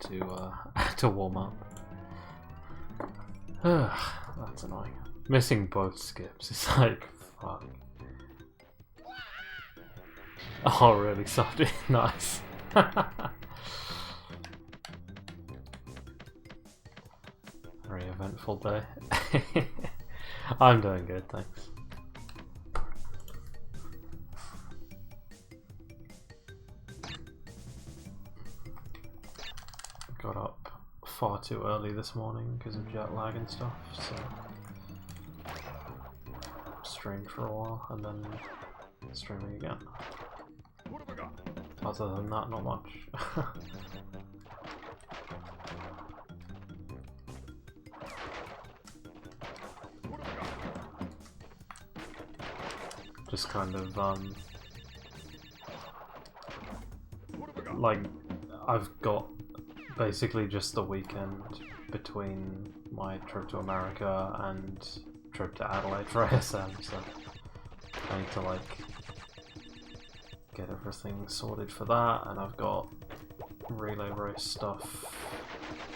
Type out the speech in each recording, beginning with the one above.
to to warm up. That's annoying. Missing both skips. It's like fuck. Oh really, Softy? Nice. Very eventful day. I'm doing good, thanks. Got up far too early this morning because of jet lag and stuff, so streamed for a while and then streaming again. Other than that, not much. Just kind of like I've got basically just the weekend between my trip to America and trip to Adelaide for ASM, so I need to like get everything sorted for that, and I've got relay race stuff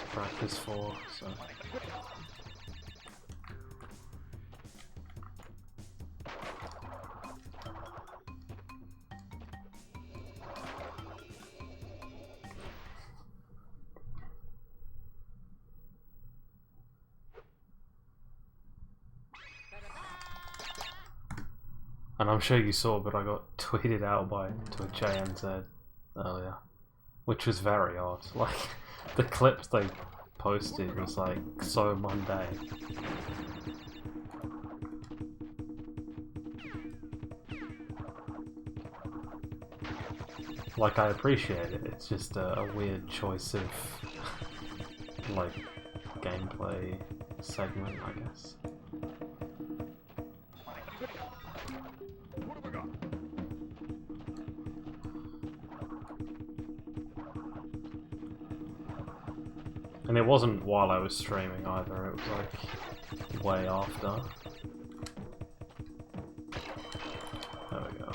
to practice for, so and I'm sure you saw, but I got tweeted out by Twitch ANZ earlier, which was very odd. Like, the clips they posted was like so mundane. Like, I appreciate it, it's just a weird choice of like gameplay segment, I guess. And it wasn't while I was streaming either, it was like way after. There we go.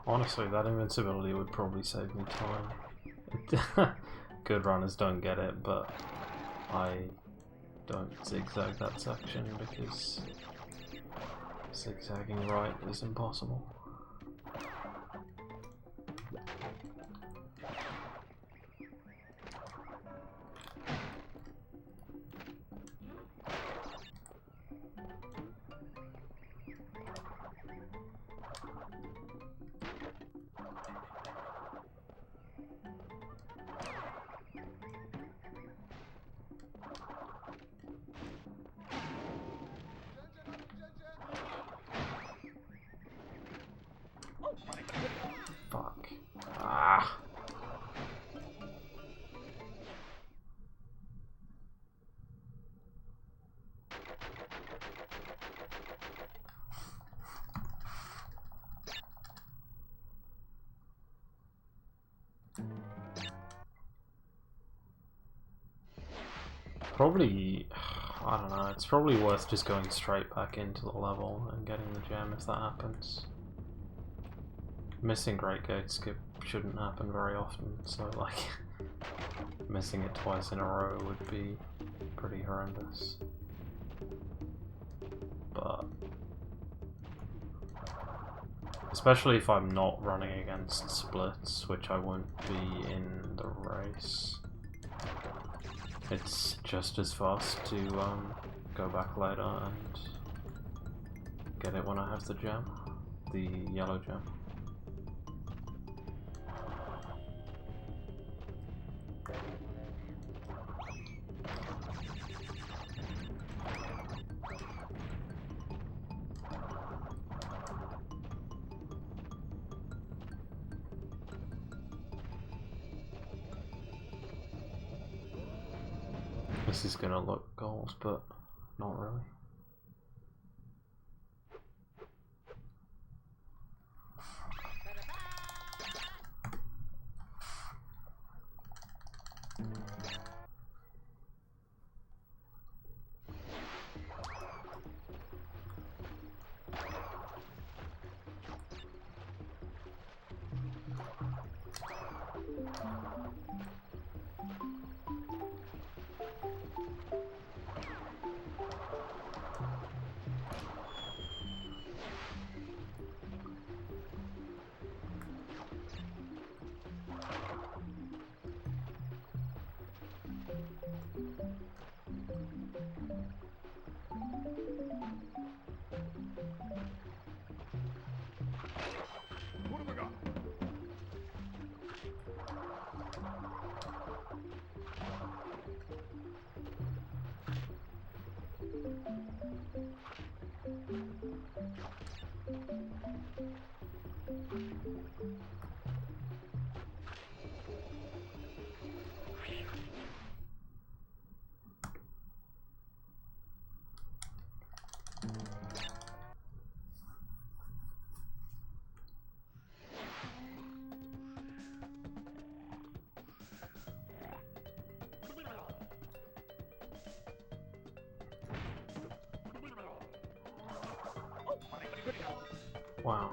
Honestly, that invincibility would probably save me time. Good runners don't get it, but I don't zigzag that section because zigzagging right is impossible. Fuck. Ah. Probably, I don't know, it's probably worth just going straight back into the level and getting the gem if that happens. Missing Great Gate skip shouldn't happen very often, so like missing it twice in a row would be pretty horrendous. But Especially if I'm not running against splits, which I won't be in the race. It's just as fast to go back later and get it when I have the gem, the yellow gem. This is gonna look gold, but not really. Wow.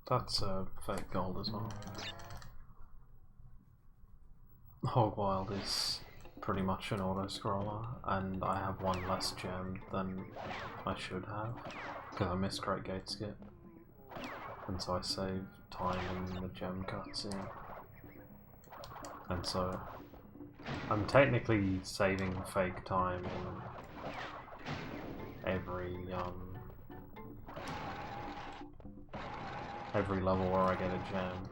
That's fake gold as well. Hogwild is pretty much an auto-scroller, and I have one less gem than I should have, because I missed Great Gate Skip, and so I saved time in the gem cutscene. And so I'm technically saving fake time in every level where I get a gem.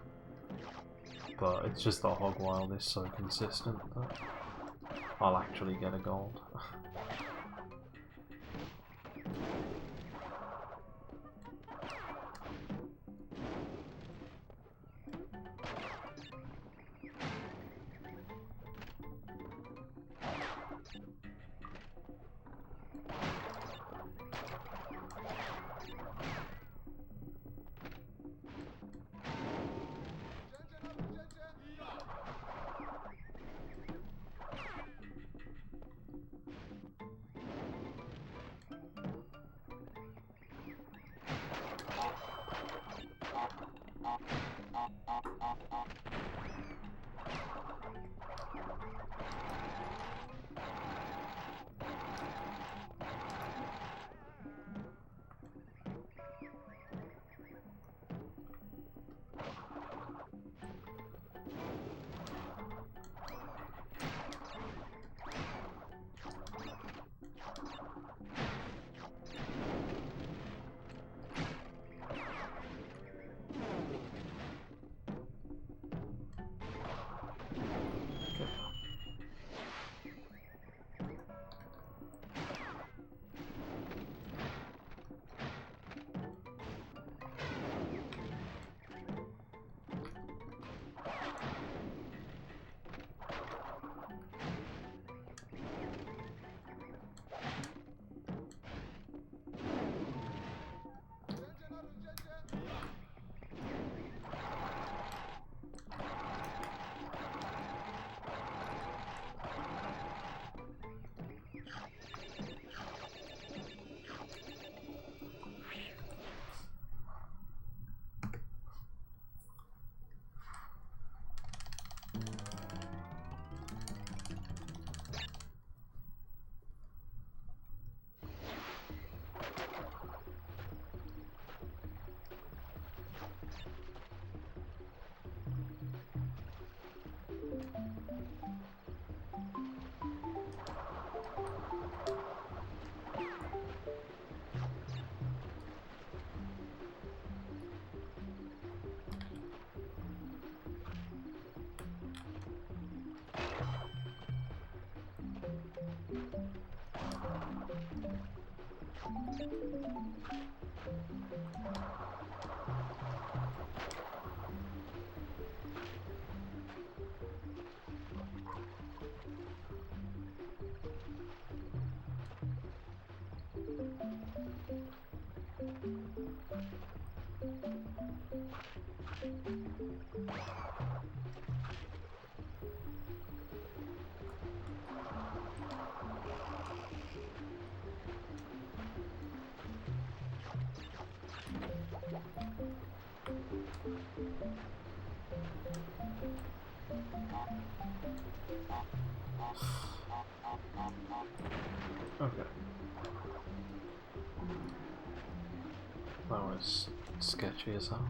But it's just that Hogwild is so consistent that I'll actually get a gold. Okay. That was sketchy as hell.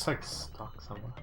just like stuck somewhere.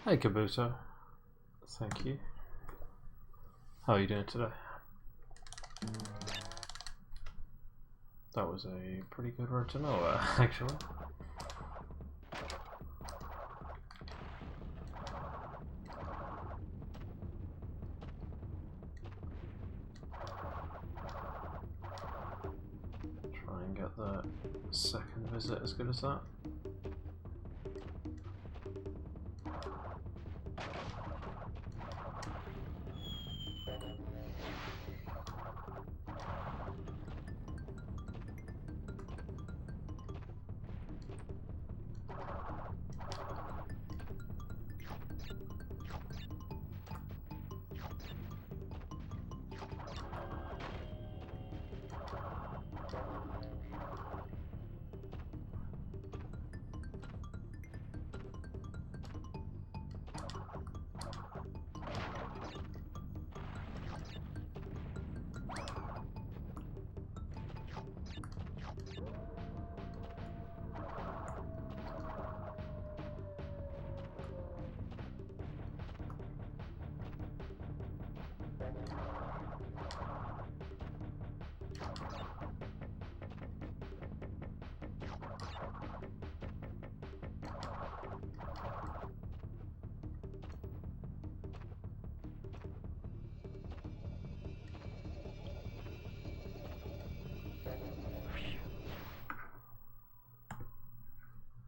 Hey Kabuto. Thank you. How are you doing today? That was a pretty good road to nowhere, actually. Try and get the second visit as good as that.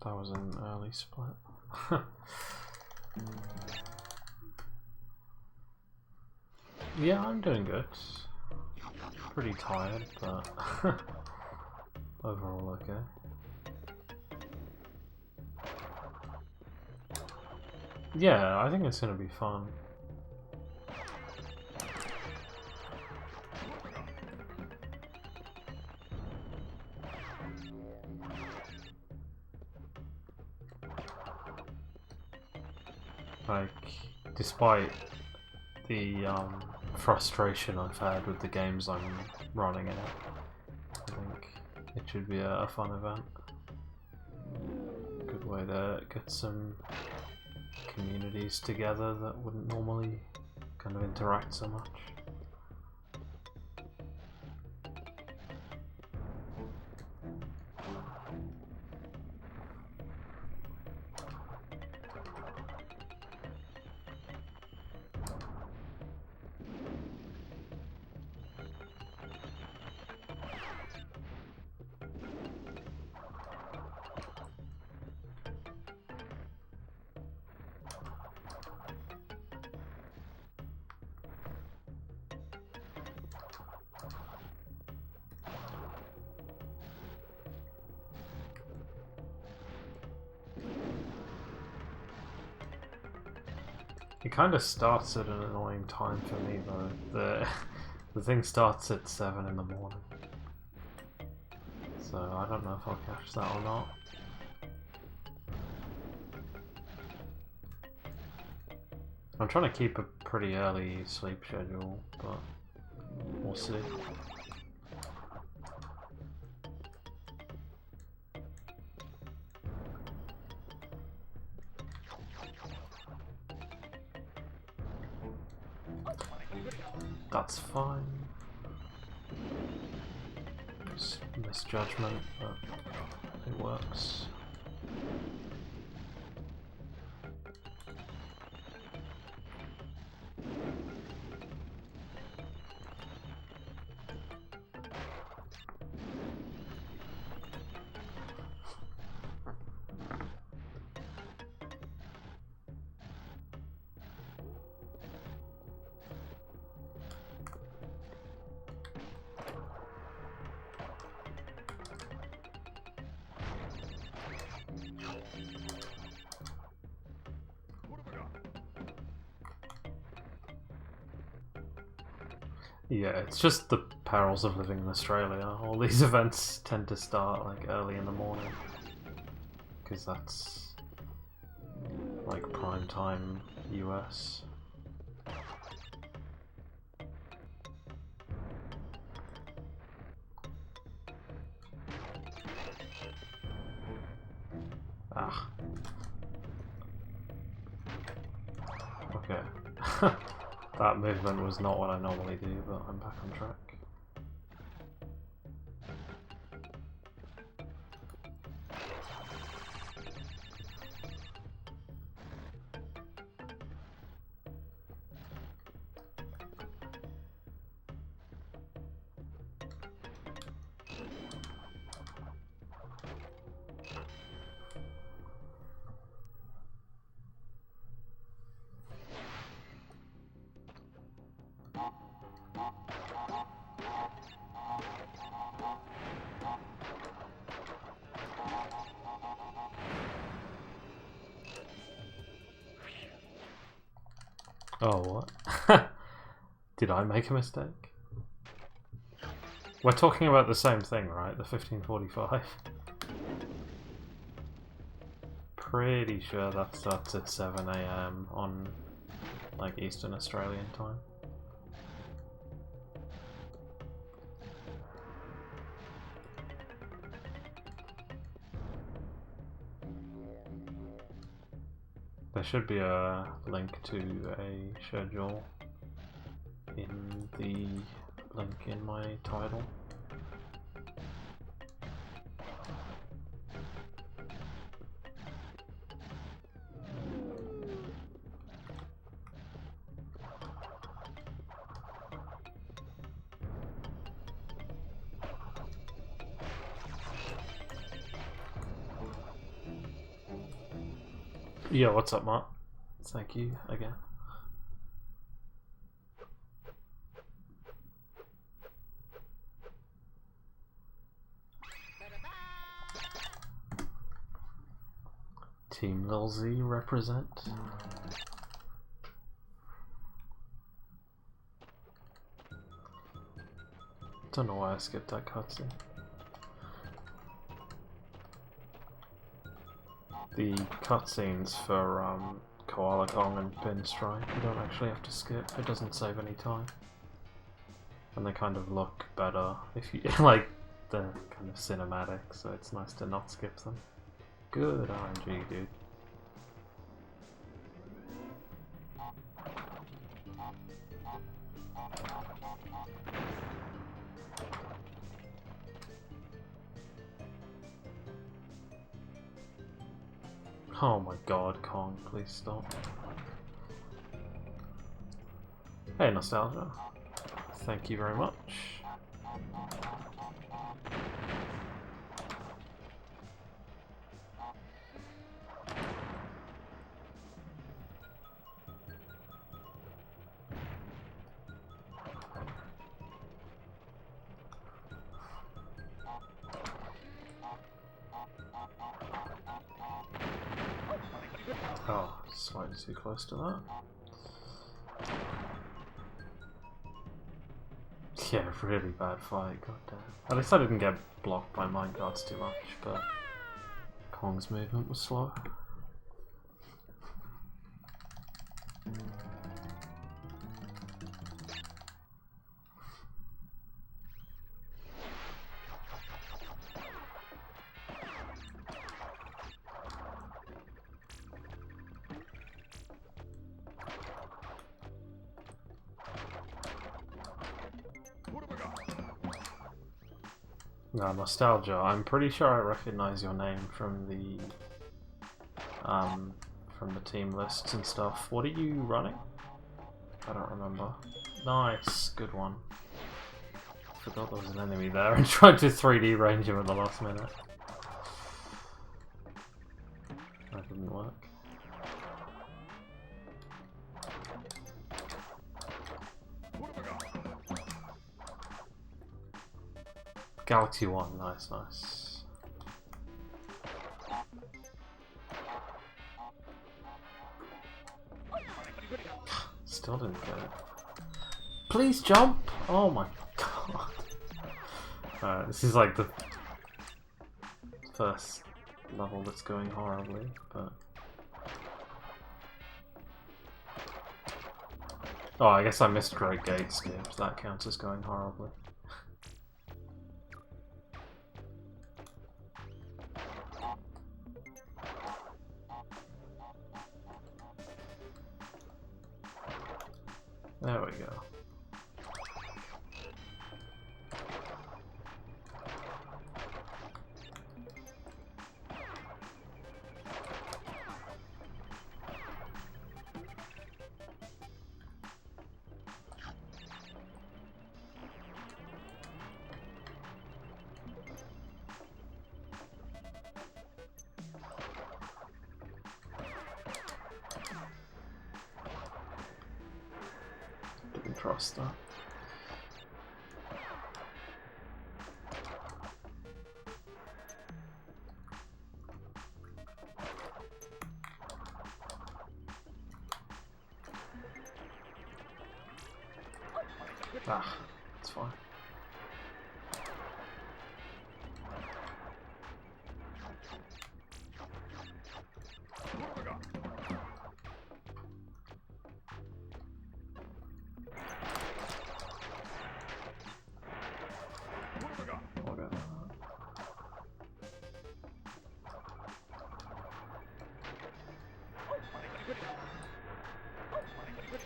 That was an early split. Yeah, I'm doing good. Pretty tired, but overall okay. Yeah, I think it's gonna be fun. Like, despite the frustration I've had with the games I'm running in it, I think it should be a fun event. Good way to get some communities together that wouldn't normally kind of interact so much. It kind of starts at an annoying time for me though. The thing starts at 7 in the morning, so I don't know if I'll catch that or not. I'm trying to keep a pretty early sleep schedule, but we'll see. That's fine. Just misjudgment, but it works. Yeah, it's just the perils of living in Australia. All these events tend to start like early in the morning, because that's like prime time US. Ah. Okay. That movement was not what I normally do, but I'm back on track. Oh, what? Did I make a mistake? We're talking about the same thing, right? The 1545. Pretty sure that starts at 7 AM on, like, Eastern Australian time. There should be a link to a schedule in the link in my title. Yeah, what's up, Mark? Thank you again. Team Lil Z represent. Don't know why I skipped that cutscene. The cutscenes for Koala Kong and Pinstripe, you don't actually have to skip. It doesn't save any time, and they kind of look better if you like. They're kind of cinematic, so it's nice to not skip them. Good RNG, dude. Oh my god, Kong, please stop. Hey, Nostalgia. Thank you very much. Oh, slightly too close to that. Yeah, really bad fight, goddamn. At least I didn't get blocked by minecarts too much, but Kong's movement was slow. No, Nostalgia, I'm pretty sure I recognize your name from the team lists and stuff. What are you running? I don't remember. Nice, good one. Forgot there was an enemy there and tried to 3D range him at the last minute. That didn't work. Galaxy 1, nice, nice. Still didn't get it. Please jump! Oh my god. This is like the first level that's going horribly, but... Oh, I guess I missed Great Gate Skip. That counts as going horribly. There we go. Didn't trust that. Ah, it's fine.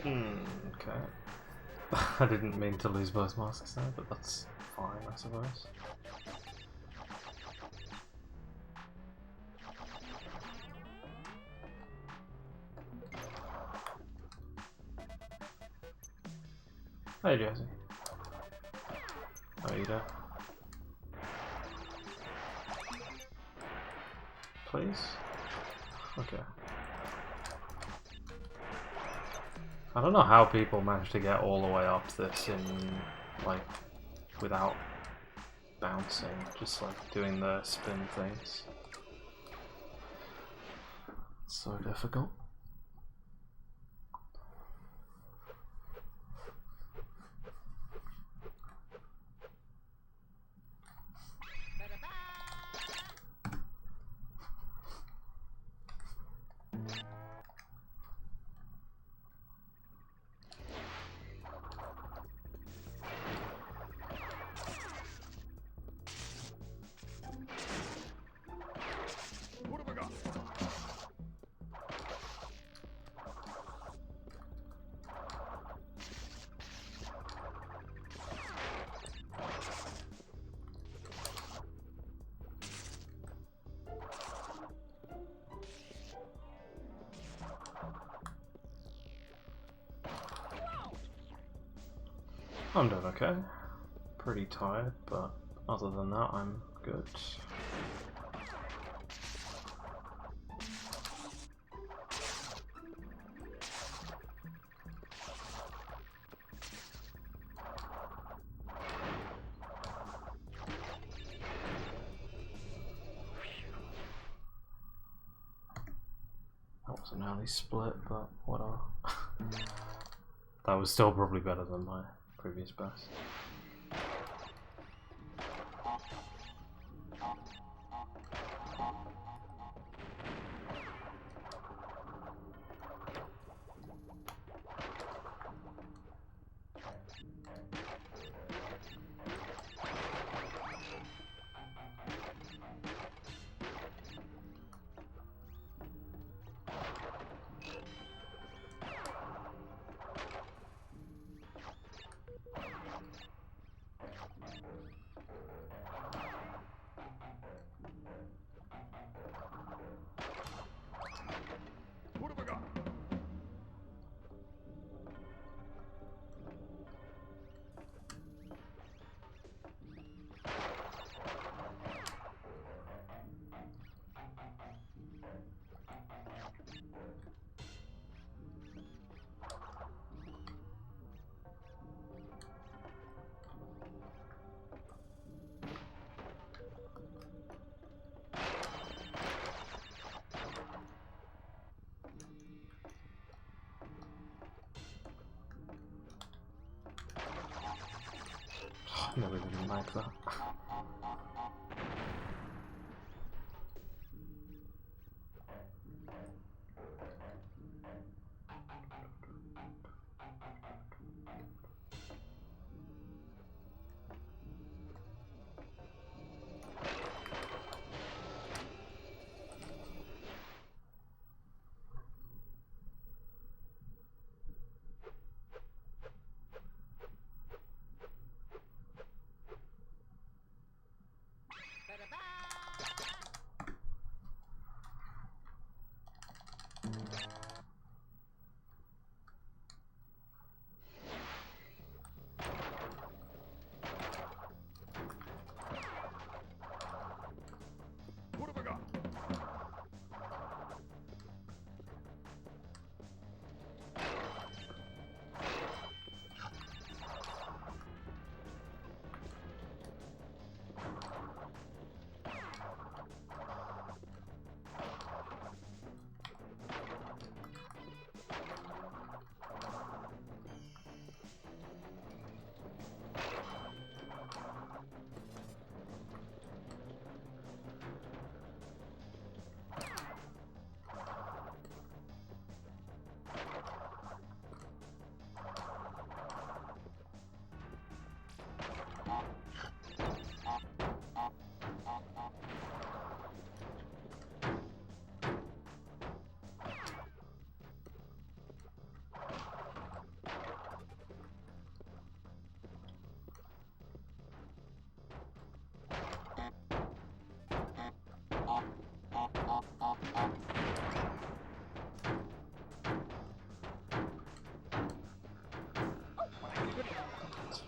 Okay. I didn't mean to lose both masks there, but that's fine, I suppose. Hey Jesse. How are you doing? Please? Okay. I don't know how people manage to get all the way up this in, like, without bouncing, just like doing the spin things. It's so difficult. I'm doing okay. Pretty tired, but other than that, I'm good. That was an early split, but whatever. That was still probably better than my previous best. No, we didn't like that.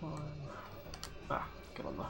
fine. Ah, get on there.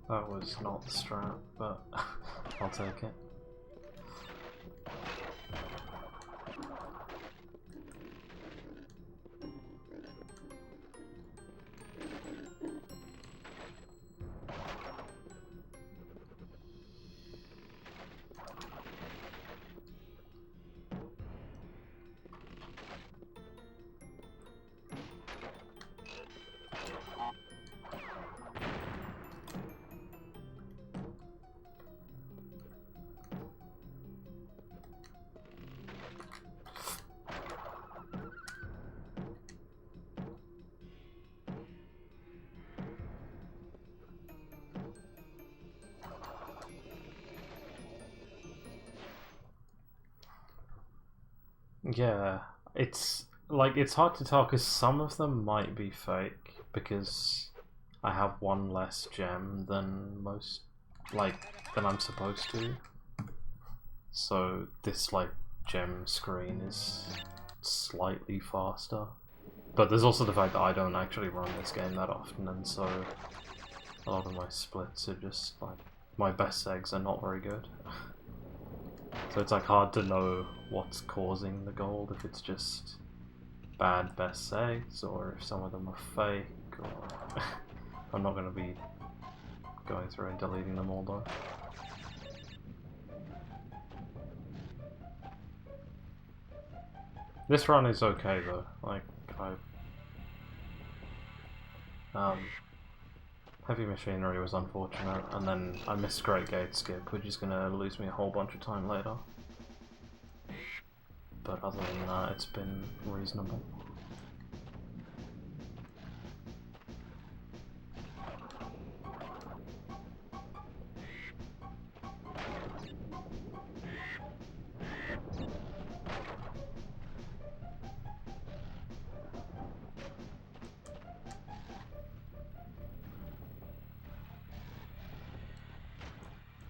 That was not the strat, but I'll take it. Yeah, it's hard to tell because some of them might be fake because I have one less gem than than I'm supposed to. So this gem screen is slightly faster. But there's also the fact that I don't actually run this game that often, and so a lot of my splits are just my best eggs are not very good. So it's hard to know what's causing the gold, if it's just bad best eggs or if some of them are fake, or I'm not going to be going through and deleting them all though. This run is okay though, Heavy Machinery was unfortunate, and then I missed Great Gate Skip, which is going to lose me a whole bunch of time later. But other than that, it's been reasonable.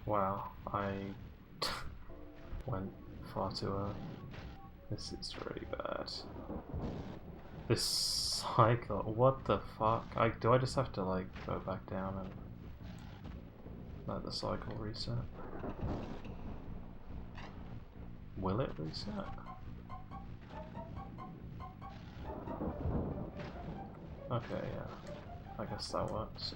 Wow, I went far too early. This is really bad. This cycle, what the fuck? Do I just have to go back down and let the cycle reset? Will it reset? Okay, yeah. I guess that works.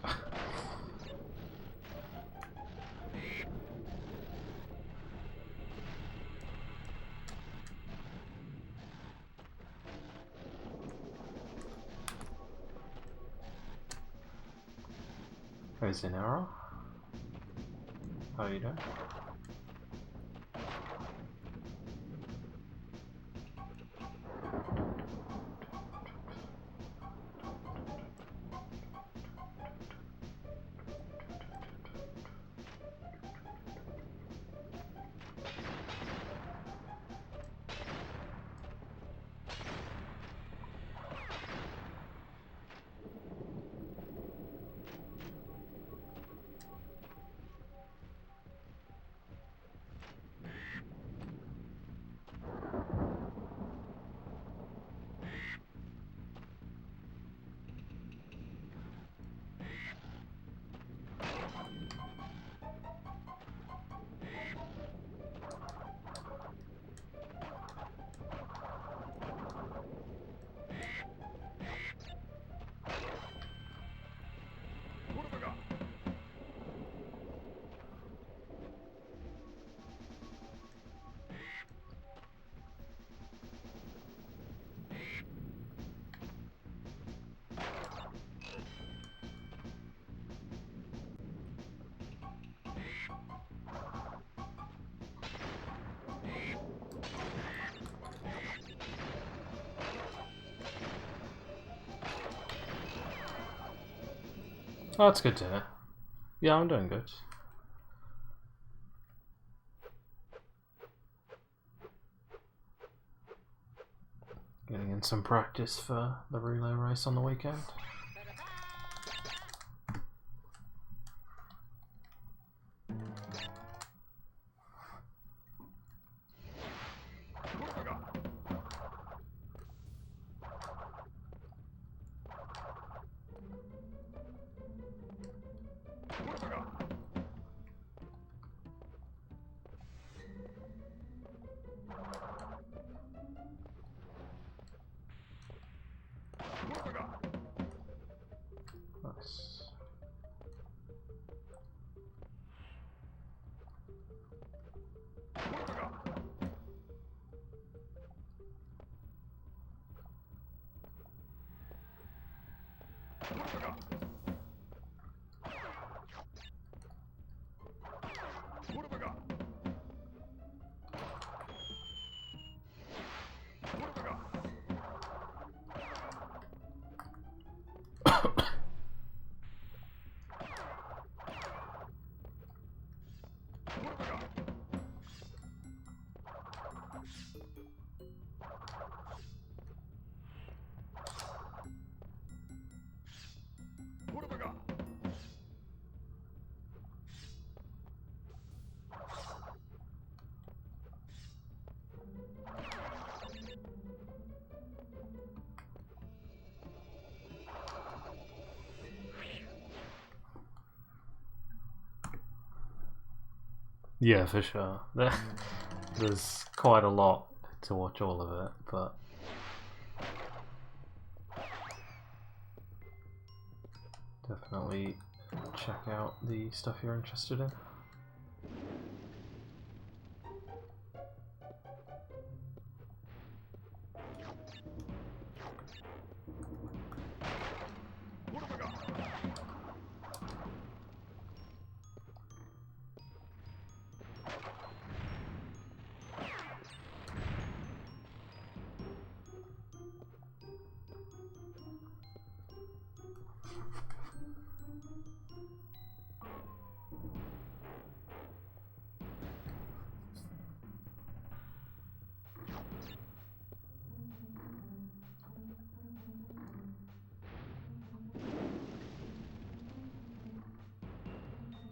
Hey Zinera, how are you doing? Oh, that's good to hear. Yeah, I'm doing good. Getting in some practice for the relay race on the weekend. Nice. Yeah, for sure. There's quite a lot to watch all of it, but definitely check out the stuff you're interested in.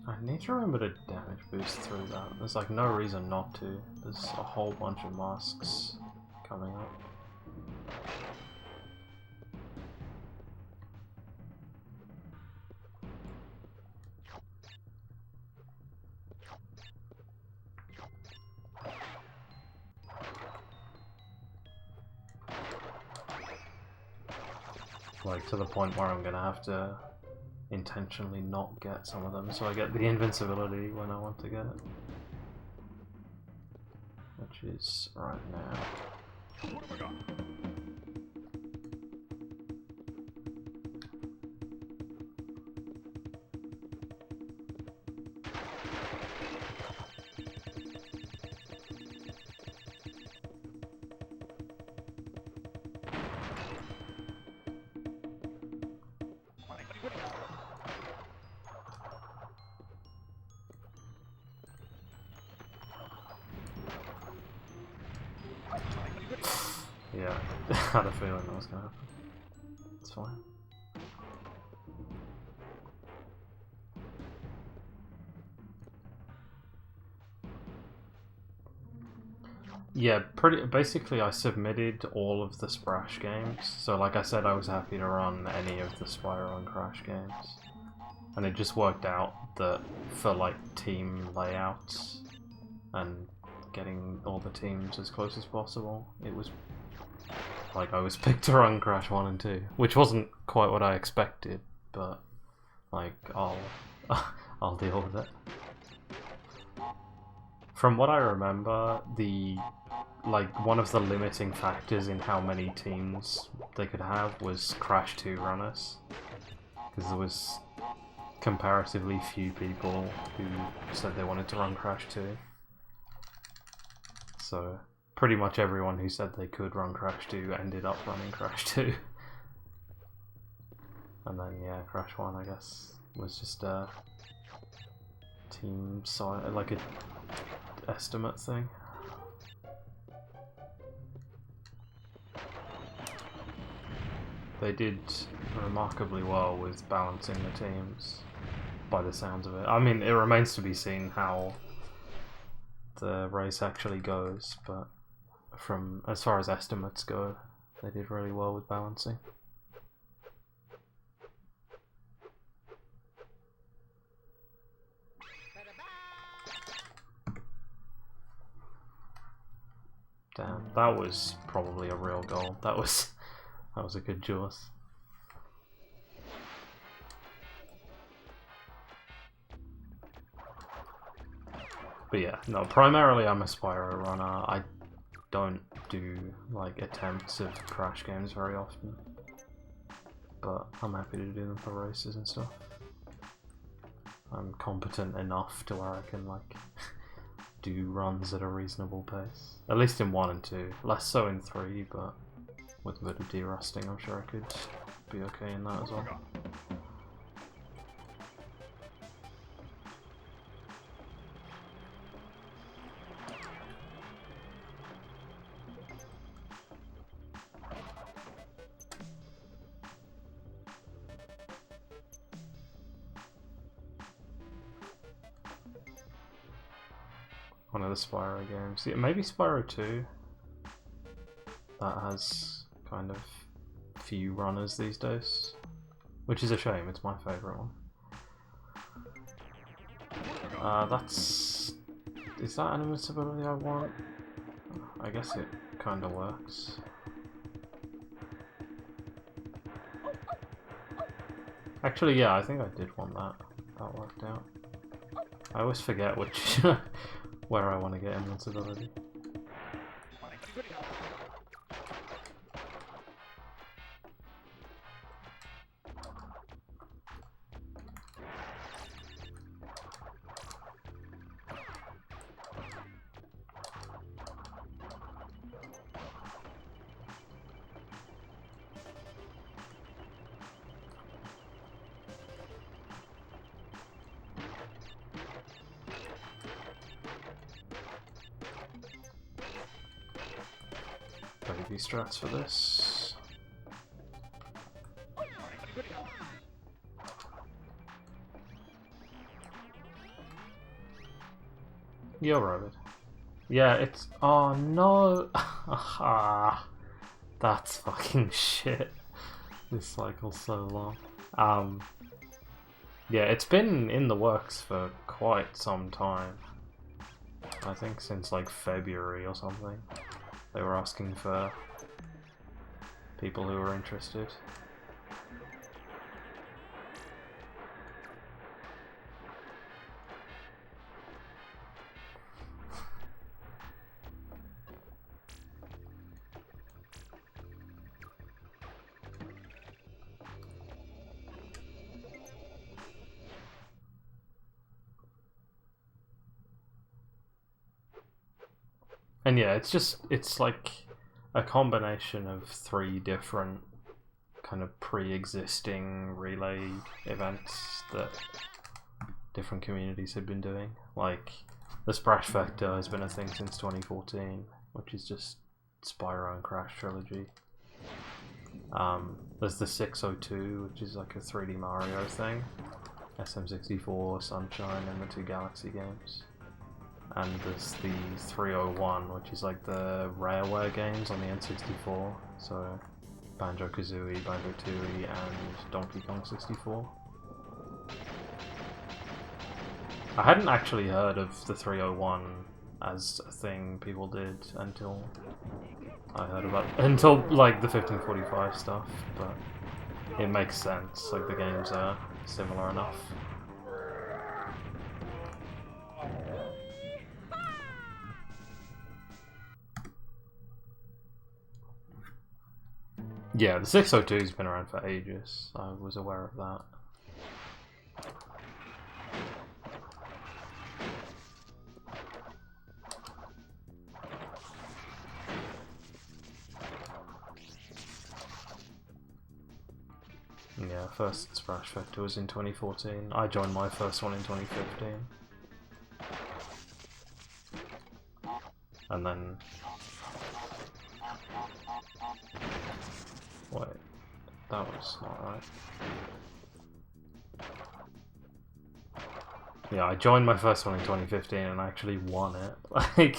I need to remember to damage boost through that. There's like no reason not to. There's a whole bunch of masks coming up. Like to the point where I'm gonna have to intentionally not get some of them so I get the invincibility when I want to get it. Which is right now. Yeah, I had a feeling that was gonna happen. It's fine. Yeah, basically I submitted all of the Splash games, so like I said I was happy to run any of the Spyro and Crash games. And it just worked out that for like team layouts and getting all the teams as close as possible, it was like I was picked to run Crash 1 and 2, which wasn't quite what I expected, but like I'll I'll deal with it. From what I remember, one of the limiting factors in how many teams they could have was Crash 2 runners, because there was comparatively few people who said they wanted to run Crash 2. So pretty much everyone who said they could run Crash 2 ended up running Crash 2. And then yeah, Crash 1 I guess was just a team size, like a estimate thing. They did remarkably well with balancing the teams, by the sounds of it. I mean, it remains to be seen how the race actually goes, but from as far as estimates go, they did really well with balancing. Damn, that was probably a real goal. That was a good Jaws. But yeah, no, primarily I'm a Spyro runner. I don't do like attempts of Crash games very often, but I'm happy to do them for races and stuff. I'm competent enough to where I can like do runs at a reasonable pace. At least in 1 and 2. Less so in 3, but with a bit of derusting I'm sure I could be okay in that as well. One of the Spyro games. Yeah, maybe Spyro 2. That has kind of few runners these days. Which is a shame, it's my favourite one. Is that an invincibility I want? I guess it kinda works. Actually, yeah, I think I did want that. That worked out. I always forget which where I want to get invincibility. Baby strats for this. Yo, Rabbit. Yeah, it's... Oh, no! That's fucking shit. This cycle's so long. Yeah, it's been in the works for quite some time. I think since like February or something. They were asking for people who were interested. And yeah, it's like a combination of 3 different kind of pre-existing relay events that different communities had been doing. Like, the Splash Vector has been a thing since 2014, which is just Spyro and Crash trilogy. There's the 602, which is like a 3D Mario thing. SM64, Sunshine, and the 2 Galaxy games. And there's the 301, which is like the Rareware games on the N64. So Banjo-Kazooie, Banjo-Tooie, and Donkey Kong 64. I hadn't actually heard of the 301 as a thing people did until I heard about until like the 1545 stuff, but it makes sense. Like the games are similar enough. Yeah, the 602's been around for ages. I was aware of that. Yeah, first Splash Vector was in 2014. I joined my first one in 2015. And then... Wait, that was not right. Yeah, I joined my first one in 2015 and I actually won it. Like,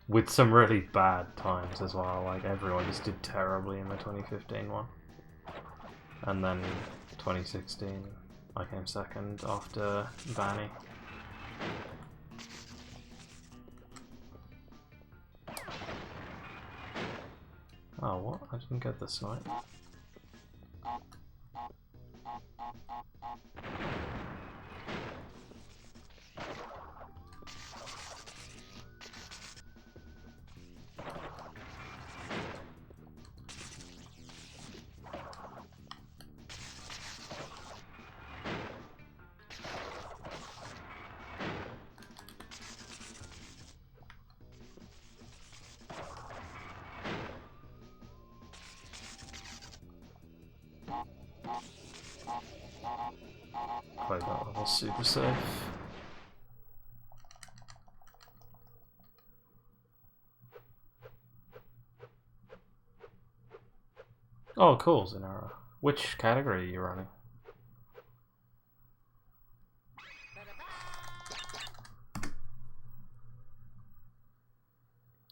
with some really bad times as well. Like, everyone just did terribly in the 2015 one. And then 2016, I came second after Vanny. Oh, what? I didn't get the snipe. Played that level super safe. Oh, cool, Zenara. Which category are you running?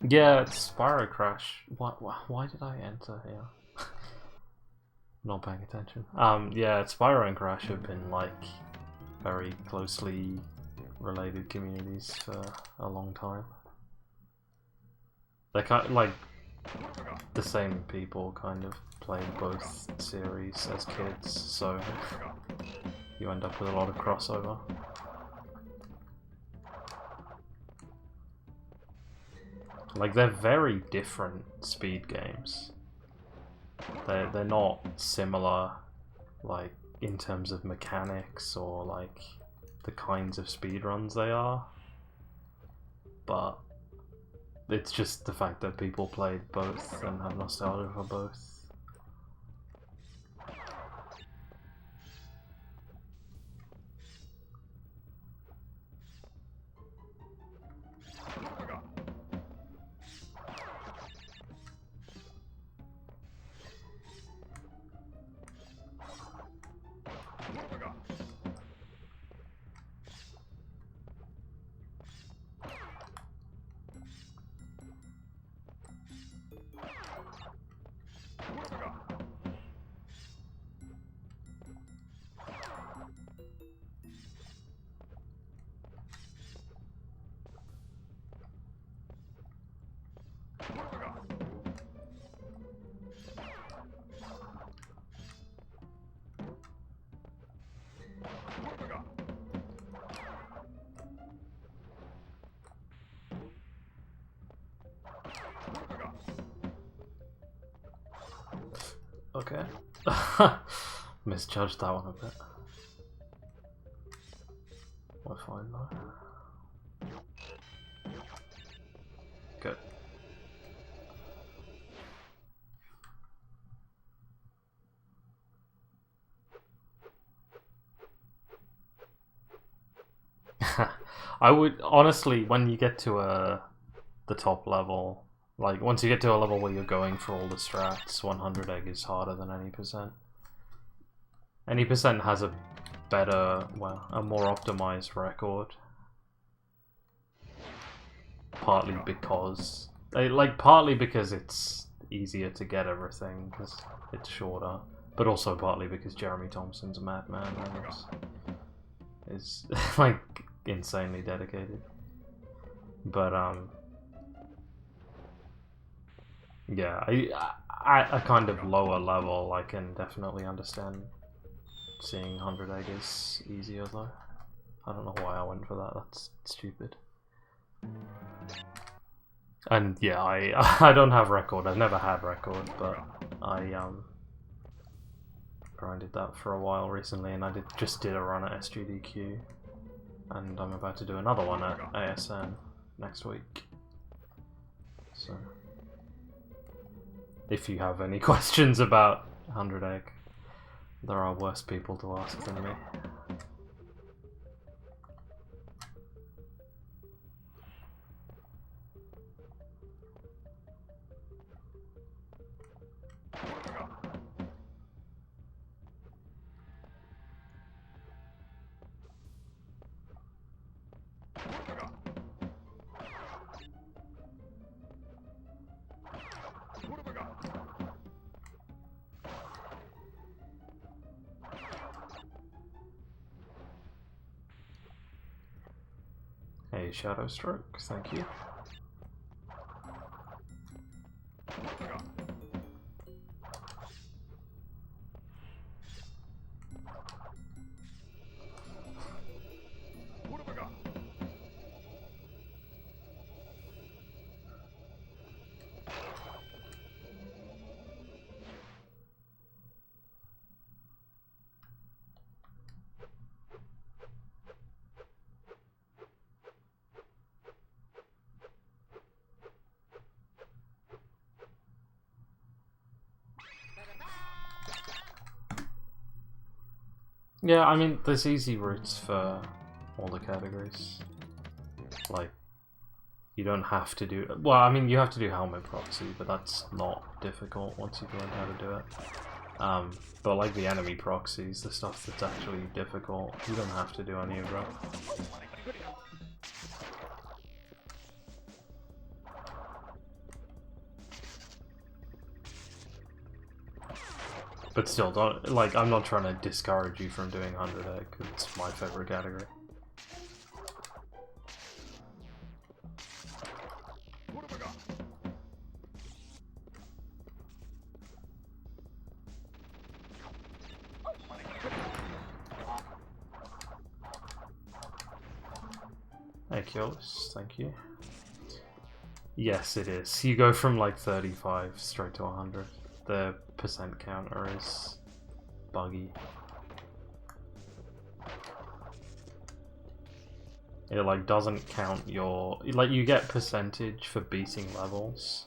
Yeah, it's Spyro Crash. Why did I enter here? Not paying attention. Yeah, Spyro and Crash have been like very closely related communities for a long time. They're kind of like the same people kind of played both series as kids, so you end up with a lot of crossover. Like, they're very different speed games. They're not similar, like, in terms of mechanics or, like, the kinds of speedruns they are. But it's just the fact that people played both and have nostalgia for both. Okay. Misjudged that one a bit. We're fine though. Good. I would honestly, when you get to the top level, like once you get to a level where you're going for all the strats, 100 egg is harder than any percent. Any percent has a better, well, a more optimized record. Partly because, partly because it's easier to get everything because it's shorter, but also partly because Jeremy Thompson's a madman and is like insanely dedicated. But yeah, at a kind of lower level, I can definitely understand seeing 100 egg is easier though. I don't know why I went for that. That's stupid. And yeah, I don't have record. I've never had record, but I grinded that for a while recently, and I just did a run at SGDQ, and I'm about to do another one at ASN next week. So, if you have any questions about 100 egg, there are worse people to ask than me. Hey, Shadow Stroke, thank you. Yeah, I mean, there's easy routes for all the categories. Like, you don't have to do... Well, I mean, you have to do helmet proxy, but that's not difficult once you've learned how to do it. But like the enemy proxies, the stuff that's actually difficult, you don't have to do any of that. But still, don't, like, I'm not trying to discourage you from doing 100 egg, it's my favorite category. Hey, Kiolis, thank you. Yes, it is. You go from like 35 straight to 100. The percent counter is buggy. It like doesn't count your... Like, you get percentage for beating levels,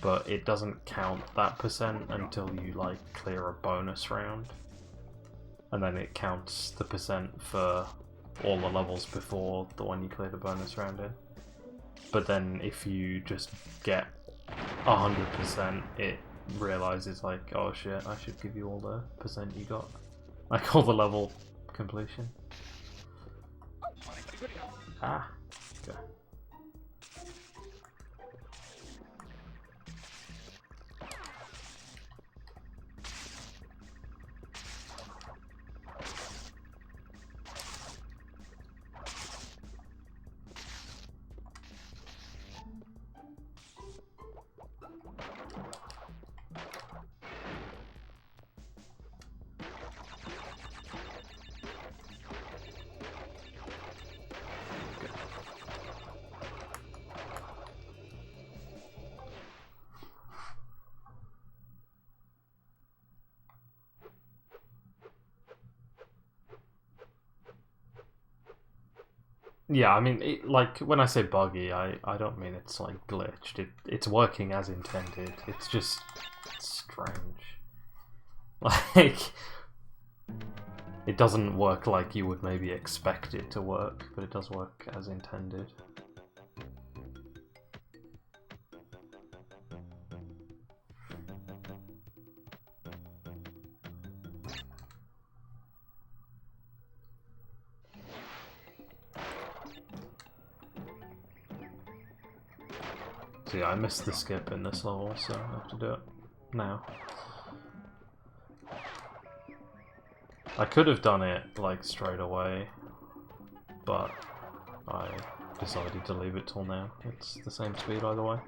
but it doesn't count that percent until you like clear a bonus round. And then it counts the percent for all the levels before the one you cleared a bonus round in. But then if you just get 100%, it realizes like, oh shit, I should give you all the percent you got. Like all the level completion. Ah, okay. Yeah, I mean, like, when I say buggy, I don't mean it's, like, glitched. It's working as intended. It's just strange. Like, It doesn't work like you would maybe expect it to work, but it does work as intended. So yeah, I missed the skip in this level, so I have to do it now. I could have done it, like, straight away, but I decided to leave it till now. It's the same speed either way.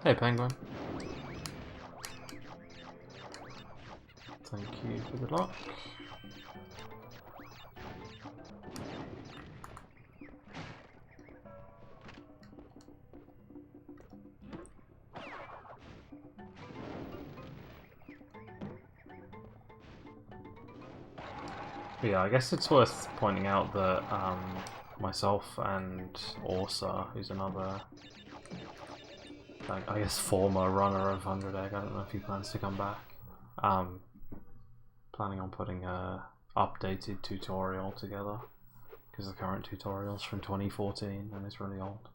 Hey, Penguin. Thank you for the lock. But yeah, I guess it's worth pointing out that myself and Orsa, who's another, I guess, former runner of 100 Egg, I don't know if he plans to come back, planning on putting a updated tutorial together, because the current tutorial's from 2014 and it's really old.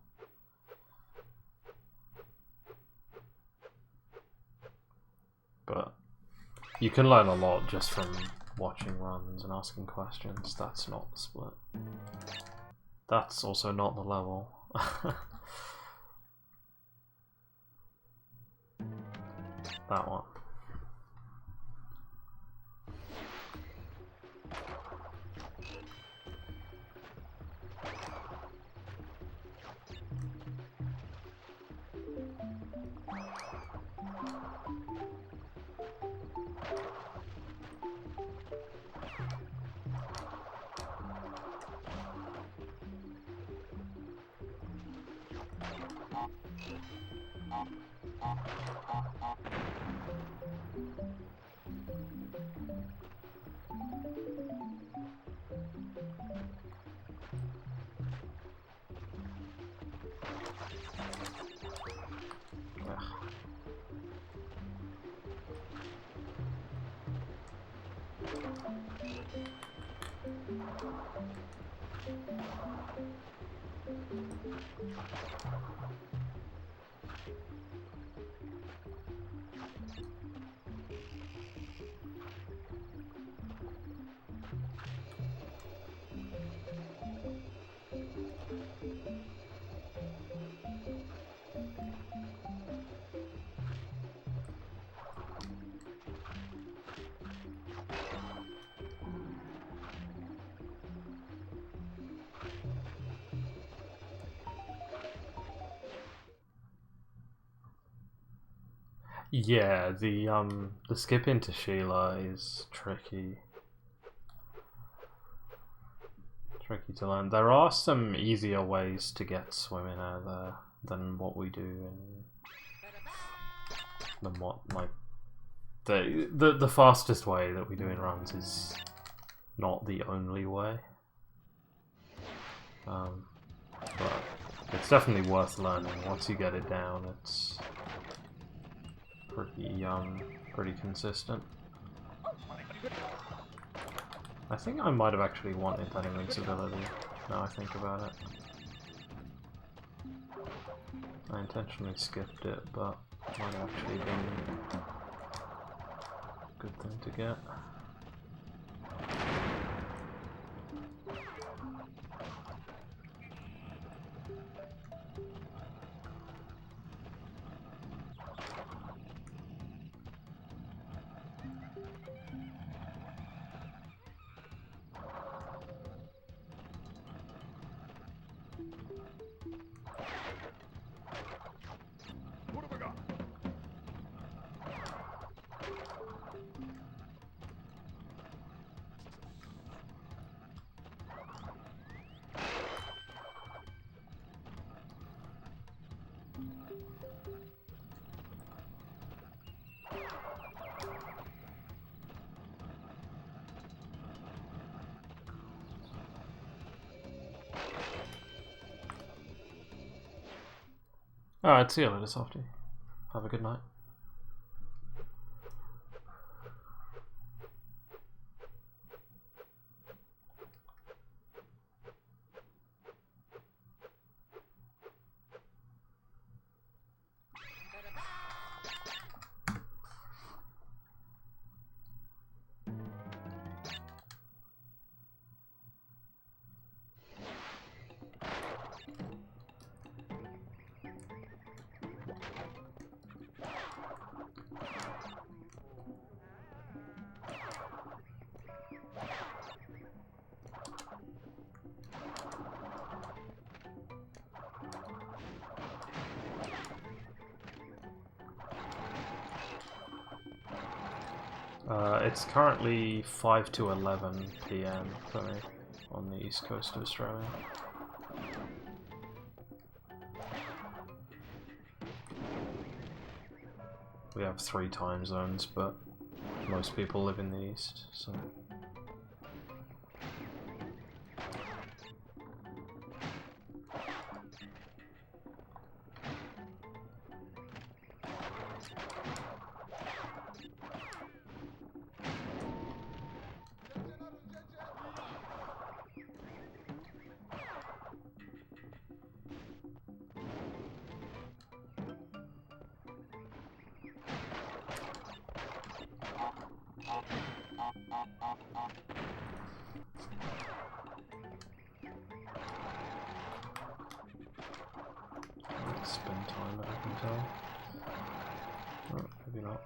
But you can learn a lot just from watching runs and asking questions. That's not the split. That's also not the level. That one. Yeah, the skip into Sheila is tricky. Tricky to learn. There are some easier ways to get swimming out of there than what we do, and than what, like, the fastest way that we do in runs is not the only way. But it's definitely worth learning. Once you get it down, it's pretty consistent. I think I might have actually wanted that invincibility, now I think about it. I intentionally skipped it, but it might have actually been a good thing to get. Alright, see you later, Softy. Have a good night. It's currently 5 to 11 PM for me on the east coast of Australia. We have 3 time zones, but most people live in the east, so... Spend time that I can tell. Oh, maybe not.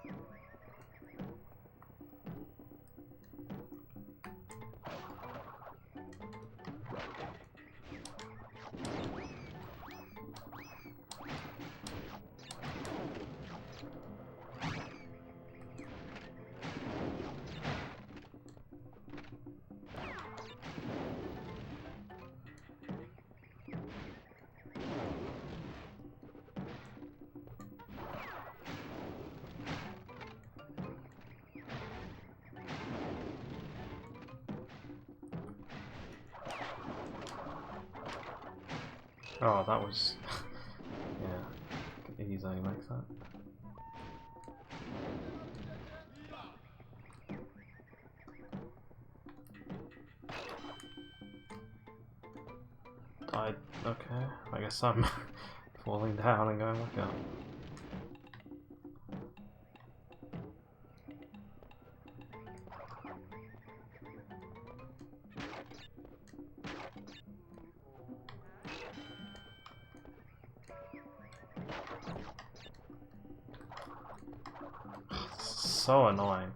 Oh, that was... yeah, easily makes that. Okay, I guess I'm falling down and going back up. So annoying.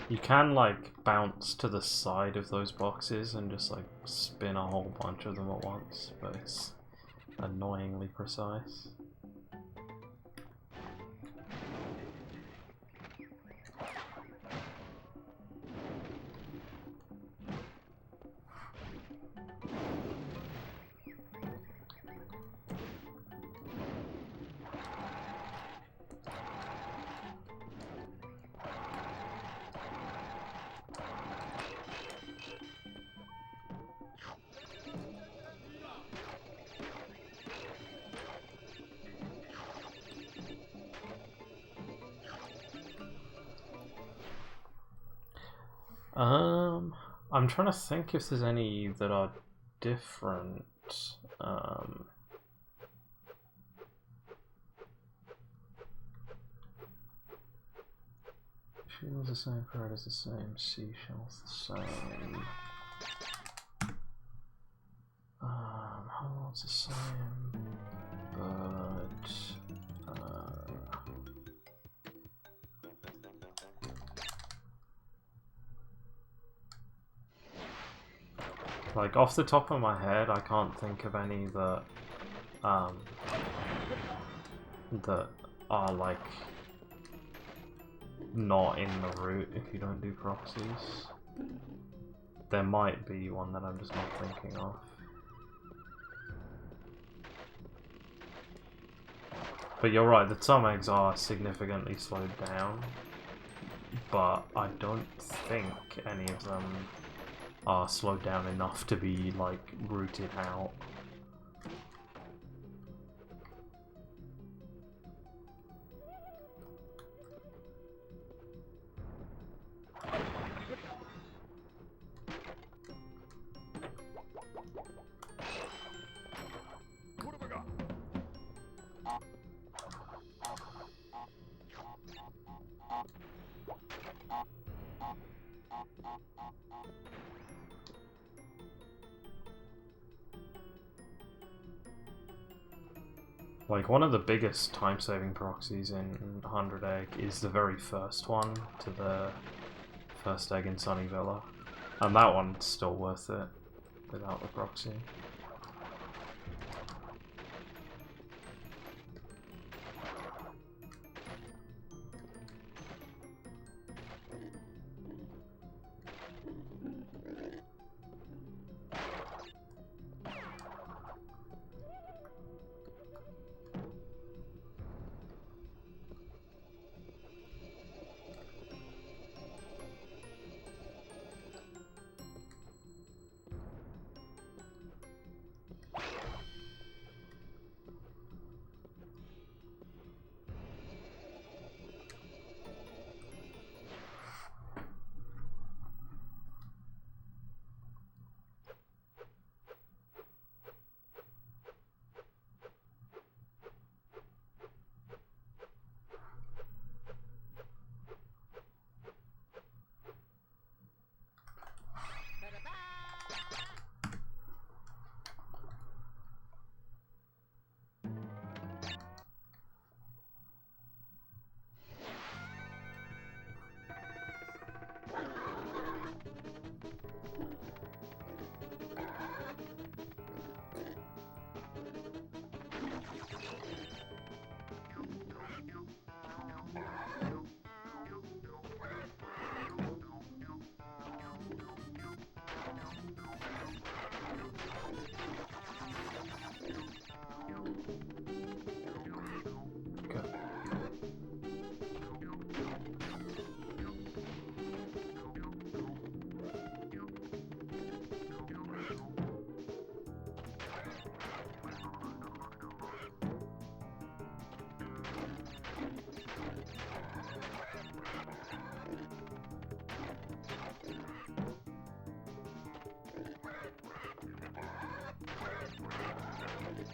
You can like bounce to the side of those boxes and just like spin a whole bunch of them at once, but it's annoyingly precise. I'm trying to think if there's any that are different. Shields the same, parrot is the same, seashells the same. Helmet's the same, but like off the top of my head, I can't think of any that that are like not in the route if you don't do proxies. There might be one that I'm just not thinking of. But you're right, the tom eggs are significantly slowed down, but I don't think any of them are slowed down enough to be like rooted out. Like, one of the biggest time-saving proxies in 100 Egg is the very first one to the first egg in Sunny Villa. And that one's still worth it without the proxy.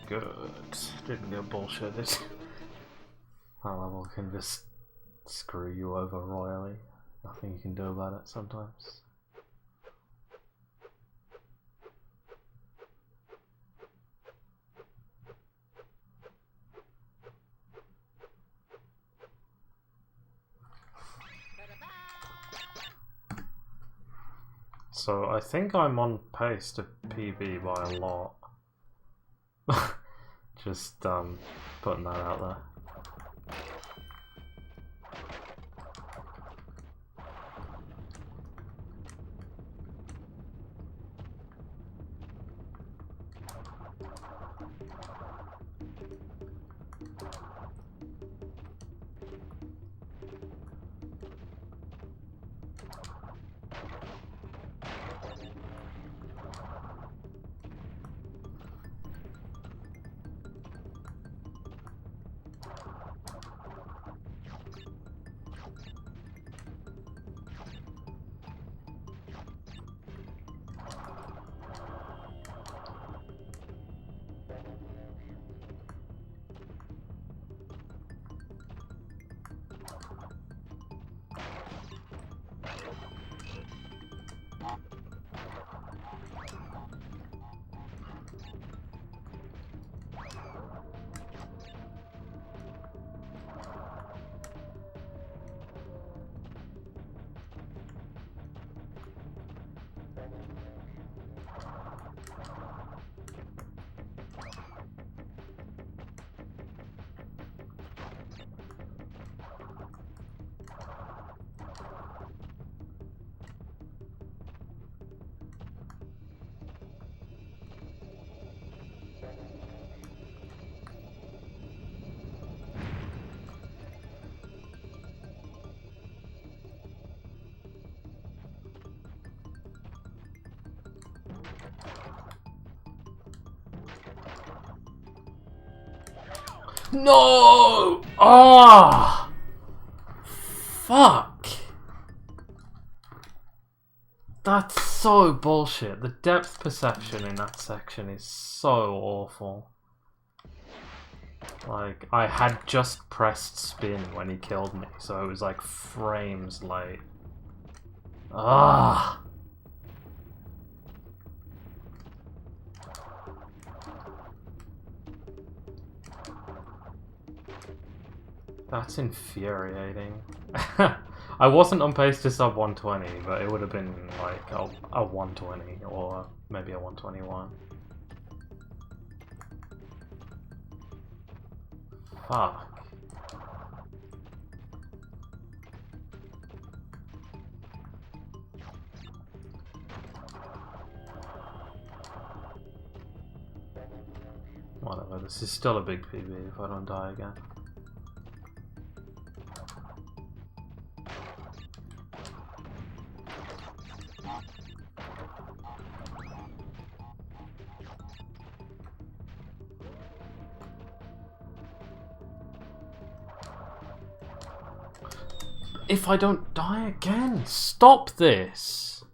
Good. Didn't get bullshitted. That level can just screw you over royally. Nothing you can do about it sometimes. So I think I'm on pace to PB by a lot. Just putting that out there. No! Ah! Fuck! That's so bullshit. The depth perception in that section is so awful. Like, I had just pressed spin when he killed me, so it was like frames late. Ah! That's infuriating. I wasn't on pace to sub 120, but it would have been like a 120 or maybe a 121. Fuck. Whatever, this is still a big PB if I don't die again. If I don't die again, stop this!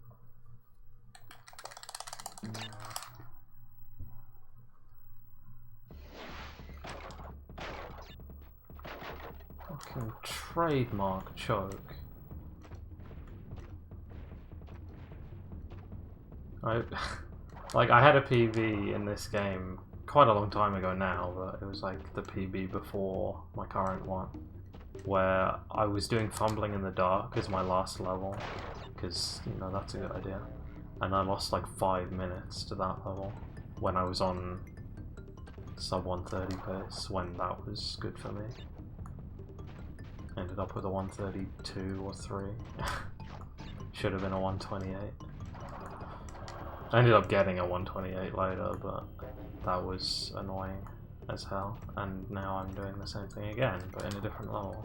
Fucking trademark choke. I had a PB in this game quite a long time ago now, but it was like the PB before my current one, where I was doing fumbling in the dark as my last level, because, you know, that's a good idea, and I lost like 5 minutes to that level when I was on sub 130 pace, when that was good for me. Ended up with a 132 or 3. Should have been a 128. I ended up getting a 128 later, but that was annoying as hell, and now I'm doing the same thing again, but in a different level.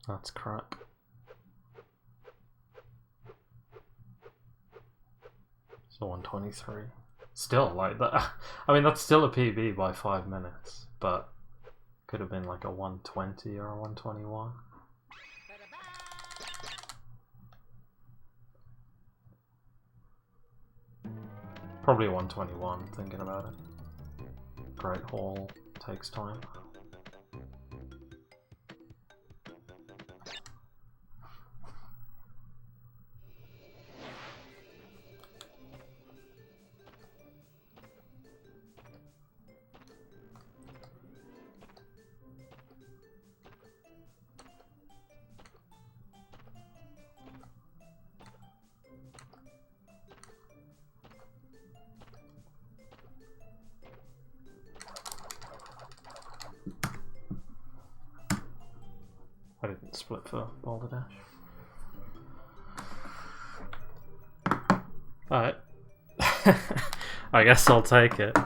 That's crap. So 123. Still, like that. I mean, that's still a PB by 5 minutes, but could have been like a 120 or a 121. Probably a 121, thinking about it. Great Hall takes time. I didn't split for Boulder Dash. Alright. I guess I'll take it.